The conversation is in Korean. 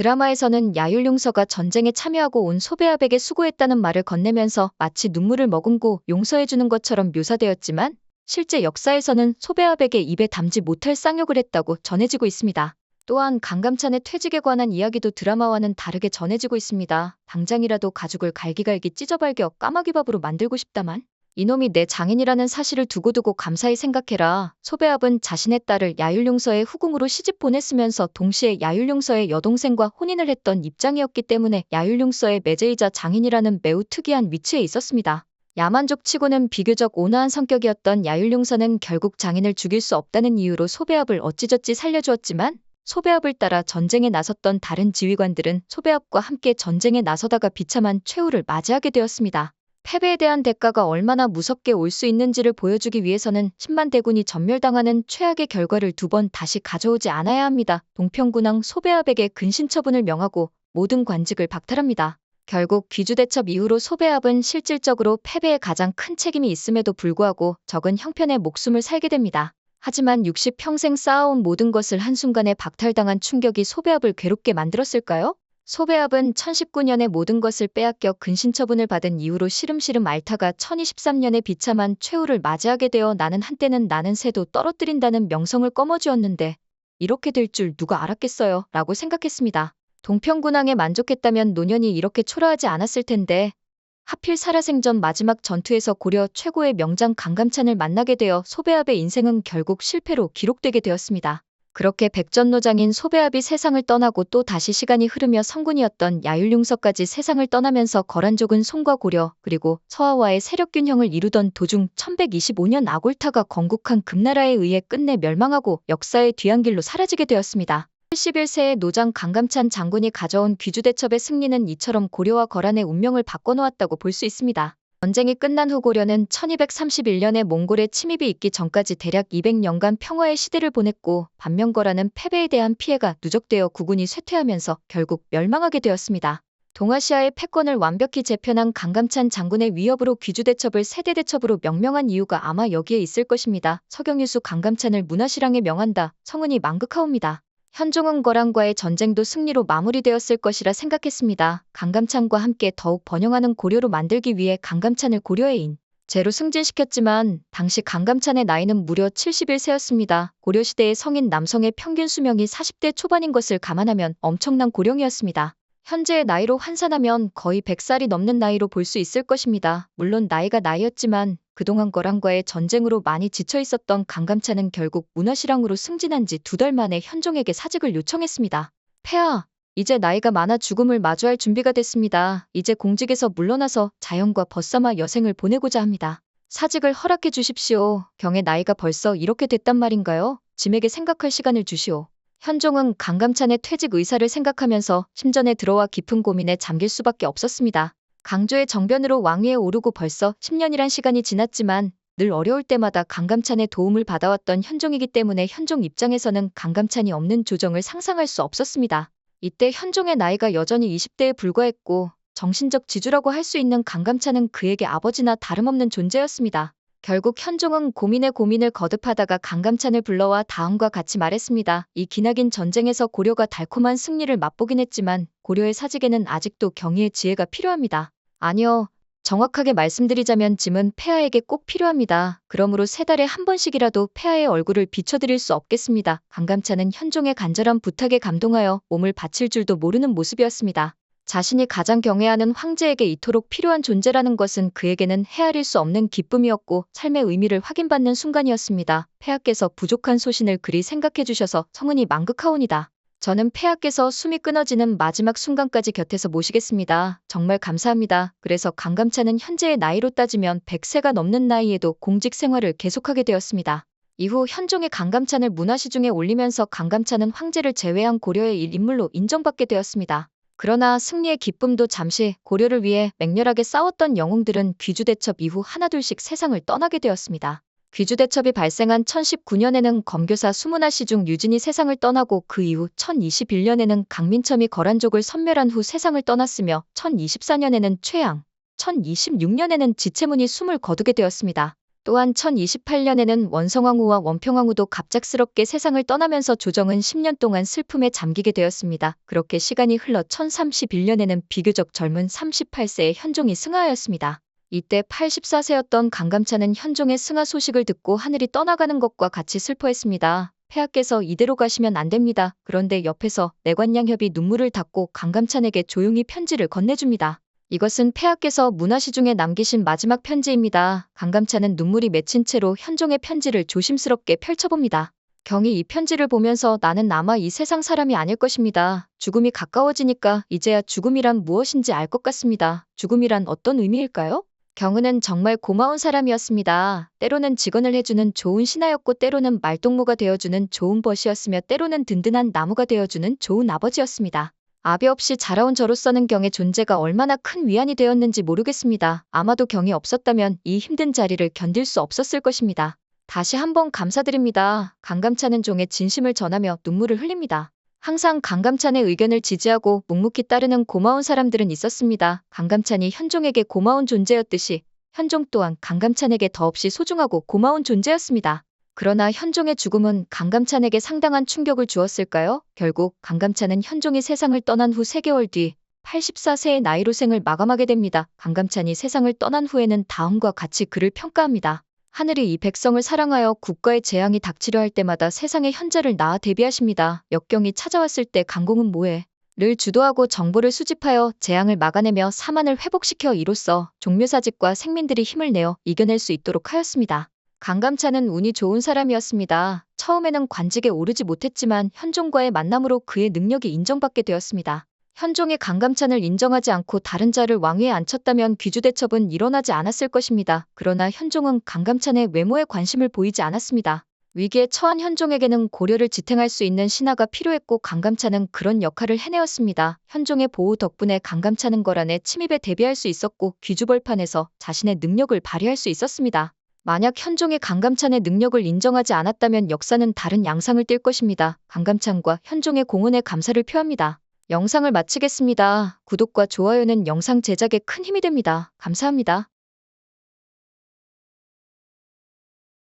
드라마에서는 야율용서가 전쟁에 참여하고 온 소배압에게 수고했다는 말을 건네면서 마치 눈물을 머금고 용서해주는 것처럼 묘사되었지만 실제 역사에서는 소배압에게 입에 담지 못할 쌍욕을 했다고 전해지고 있습니다. 또한 강감찬의 퇴직에 관한 이야기도 드라마와는 다르게 전해지고 있습니다. 당장이라도 가죽을 갈기갈기 찢어발겨 까마귀밥으로 만들고 싶다만 이놈이 내 장인이라는 사실을 두고두고 감사히 생각해라. 소배압은 자신의 딸을 야율용서의 후궁으로 시집 보냈으면서 동시에 야율용서의 여동생과 혼인을 했던 입장이었기 때문에 야율용서의 매제이자 장인이라는 매우 특이한 위치에 있었습니다. 야만족 치고는 비교적 온화한 성격이었던 야율용서는 결국 장인을 죽일 수 없다는 이유로 소배압을 어찌저찌 살려주었지만 소배압을 따라 전쟁에 나섰던 다른 지휘관들은 소배압과 함께 전쟁에 나서다가 비참한 최후를 맞이하게 되었습니다. 패배에 대한 대가가 얼마나 무섭게 올 수 있는지를 보여주기 위해서는 10만 대군이 전멸당하는 최악의 결과를 두 번 다시 가져오지 않아야 합니다. 동평군왕 소배압에게 근신처분을 명하고 모든 관직을 박탈합니다. 결국 귀주대첩 이후로 소배압은 실질적으로 패배에 가장 큰 책임이 있음에도 불구하고 적은 형편의 목숨을 살게 됩니다. 하지만 60평생 쌓아온 모든 것을 한순간에 박탈당한 충격이 소배압을 괴롭게 만들었을까요? 소배압은 1019년에 모든 것을 빼앗겨 근신처분을 받은 이후로 시름시름 앓다가 1023년에 비참한 최후를 맞이하게 되어 나는 한때는 나는 새도 떨어뜨린다는 명성을 거머쥐었는데 이렇게 될 줄 누가 알았겠어요? 라고 생각했습니다. 동평군왕에 만족했다면 노년이 이렇게 초라하지 않았을 텐데 하필 살아생전 마지막 전투에서 고려 최고의 명장 강감찬을 만나게 되어 소배압의 인생은 결국 실패로 기록되게 되었습니다. 그렇게 백전노장인 소배압이 세상을 떠나고 또 다시 시간이 흐르며 성군이었던 야율용서까지 세상을 떠나면서 거란족은 송과 고려 그리고 서하와의 세력균형을 이루던 도중 1125년 아골타가 건국한 금나라에 의해 끝내 멸망하고 역사의 뒤안길로 사라지게 되었습니다. 71세의 노장 강감찬 장군이 가져온 귀주대첩의 승리는 이처럼 고려와 거란의 운명을 바꿔놓았다고 볼 수 있습니다. 전쟁이 끝난 후 고려는 1231년에 몽골의 침입이 있기 전까지 대략 200년간 평화의 시대를 보냈고 반면 거란은 패배에 대한 피해가 누적되어 국군이 쇠퇴하면서 결국 멸망하게 되었습니다. 동아시아의 패권을 완벽히 재편한 강감찬 장군의 위협으로 귀주대첩을 세대대첩으로 명명한 이유가 아마 여기에 있을 것입니다. 서경유수 강감찬을 문화실황에 명한다. 성은이 망극하옵니다. 현종은 거란과의 전쟁도 승리로 마무리되었을 것이라 생각했습니다. 강감찬과 함께 더욱 번영하는 고려로 만들기 위해 강감찬을 고려의 인제로 승진시켰지만 당시 강감찬의 나이는 무려 71세였습니다. 고려시대의 성인 남성의 평균 수명이 40대 초반인 것을 감안하면 엄청난 고령이었습니다. 현재의 나이로 환산하면 거의 100살이 넘는 나이로 볼 수 있을 것입니다. 물론 나이가 나이였지만 그동안 거란과의 전쟁으로 많이 지쳐있었던 강감찬은 결국 문화실황으로 승진한 지 2달 만에 현종에게 사직을 요청했습니다. 폐하, 이제 나이가 많아 죽음을 마주할 준비가 됐습니다. 이제 공직에서 물러나서 자연과 벗삼아 여생을 보내고자 합니다. 사직을 허락해 주십시오. 경의 나이가 벌써 이렇게 됐단 말인가요? 짐에게 생각할 시간을 주시오. 현종은 강감찬의 퇴직 의사를 생각하면서 심전에 들어와 깊은 고민에 잠길 수밖에 없었습니다. 강조의 정변으로 왕위에 오르고 벌써 10년이란 시간이 지났지만 늘 어려울 때마다 강감찬의 도움을 받아왔던 현종이기 때문에 현종 입장에서는 강감찬이 없는 조정을 상상할 수 없었습니다. 이때 현종의 나이가 여전히 20대에 불과했고 정신적 지주라고 할 수 있는 강감찬은 그에게 아버지나 다름없는 존재였습니다. 결국 현종은 고민에 고민을 거듭하다가 강감찬을 불러와 다음과 같이 말했습니다. 이 기나긴 전쟁에서 고려가 달콤한 승리를 맛보긴 했지만 고려의 사직에는 아직도 경의의 지혜가 필요합니다. 아니요. 정확하게 말씀드리자면 짐은 폐하에게 꼭 필요합니다. 그러므로 3달에 한 번씩이라도 폐하의 얼굴을 비춰드릴 수 없겠습니다. 강감찬은 현종의 간절한 부탁에 감동하여 몸을 바칠 줄도 모르는 모습이었습니다. 자신이 가장 경애하는 황제에게 이토록 필요한 존재라는 것은 그에게는 헤아릴 수 없는 기쁨이었고 삶의 의미를 확인받는 순간이었습니다. 폐하께서 부족한 소신을 그리 생각해 주셔서 성은이 망극하오니다. 저는 폐하께서 숨이 끊어지는 마지막 순간까지 곁에서 모시겠습니다. 정말 감사합니다. 그래서 강감찬은 현재의 나이로 따지면 100세가 넘는 나이에도 공직 생활을 계속하게 되었습니다. 이후 현종이 강감찬을 문화시중에 올리면서 강감찬은 황제를 제외한 고려의 인물로 인정받게 되었습니다. 그러나 승리의 기쁨도 잠시 고려를 위해 맹렬하게 싸웠던 영웅들은 귀주대첩 이후 하나둘씩 세상을 떠나게 되었습니다. 귀주대첩이 발생한 1019년에는 검교사 수문하시 중 유진이 세상을 떠나고 그 이후 1021년에는 강민첨이 거란족을 섬멸한 후 세상을 떠났으며 1024년에는 최양, 1026년에는 지체문이 숨을 거두게 되었습니다. 또한 1028년에는 원성왕후와 원평왕후도 갑작스럽게 세상을 떠나면서 조정은 10년 동안 슬픔에 잠기게 되었습니다. 그렇게 시간이 흘러 1031년에는 비교적 젊은 38세의 현종이 승하하였습니다. 이때 84세였던 강감찬은 현종의 승하 소식을 듣고 하늘이 떠나가는 것과 같이 슬퍼했습니다. 폐하께서 이대로 가시면 안 됩니다. 그런데 옆에서 내관양협이 눈물을 닦고 강감찬에게 조용히 편지를 건네줍니다. 이것은 폐하께서 문화시중에 남기신 마지막 편지입니다. 강감찬은 눈물이 맺힌 채로 현종의 편지를 조심스럽게 펼쳐봅니다. 경이 이 편지를 보면서 나는 아마 이 세상 사람이 아닐 것입니다. 죽음이 가까워지니까 이제야 죽음이란 무엇인지 알 것 같습니다. 죽음이란 어떤 의미일까요? 경은은 정말 고마운 사람이었습니다. 때로는 직언을 해주는 좋은 신하였고 때로는 말동무가 되어주는 좋은 벗이었으며 때로는 든든한 나무가 되어주는 좋은 아버지였습니다. 아비 없이 자라온 저로서는 경의 존재가 얼마나 큰 위안이 되었는지 모르겠습니다. 아마도 경이 없었다면 이 힘든 자리를 견딜 수 없었을 것입니다. 다시 한번 감사드립니다. 강감찬은 종의 진심을 전하며 눈물을 흘립니다. 항상 강감찬의 의견을 지지하고 묵묵히 따르는 고마운 사람들은 있었습니다. 강감찬이 현종에게 고마운 존재였듯이 현종 또한 강감찬에게 더없이 소중하고 고마운 존재였습니다. 그러나 현종의 죽음은 강감찬에게 상당한 충격을 주었을까요? 결국 강감찬은 현종이 세상을 떠난 후 3개월 뒤 84세의 나이로 생을 마감하게 됩니다. 강감찬이 세상을 떠난 후에는 다음과 같이 그를 평가합니다. 하늘이 이 백성을 사랑하여 국가의 재앙이 닥치려 할 때마다 세상의 현자를 낳아 대비하십니다. 역경이 찾아왔을 때 강공은 뭐해? 를 주도하고 정보를 수집하여 재앙을 막아내며 사만을 회복시켜 이로써 종묘사직과 생민들이 힘을 내어 이겨낼 수 있도록 하였습니다. 강감찬은 운이 좋은 사람이었습니다. 처음에는 관직에 오르지 못했지만 현종과의 만남으로 그의 능력이 인정받게 되었습니다. 현종이 강감찬을 인정하지 않고 다른 자를 왕위에 앉혔다면 귀주대첩은 일어나지 않았을 것입니다. 그러나 현종은 강감찬의 외모에 관심을 보이지 않았습니다. 위기에 처한 현종에게는 고려를 지탱할 수 있는 신하가 필요했고 강감찬은 그런 역할을 해내었습니다. 현종의 보호 덕분에 강감찬은 거란의 침입에 대비할 수 있었고 귀주벌판에서 자신의 능력을 발휘할 수 있었습니다. 만약 현종이 강감찬의 능력을 인정하지 않았다면 역사는 다른 양상을 띌 것입니다. 강감찬과 현종의 공헌에 감사를 표합니다. 영상을 마치겠습니다. 구독과 좋아요는 영상 제작에 큰 힘이 됩니다. 감사합니다.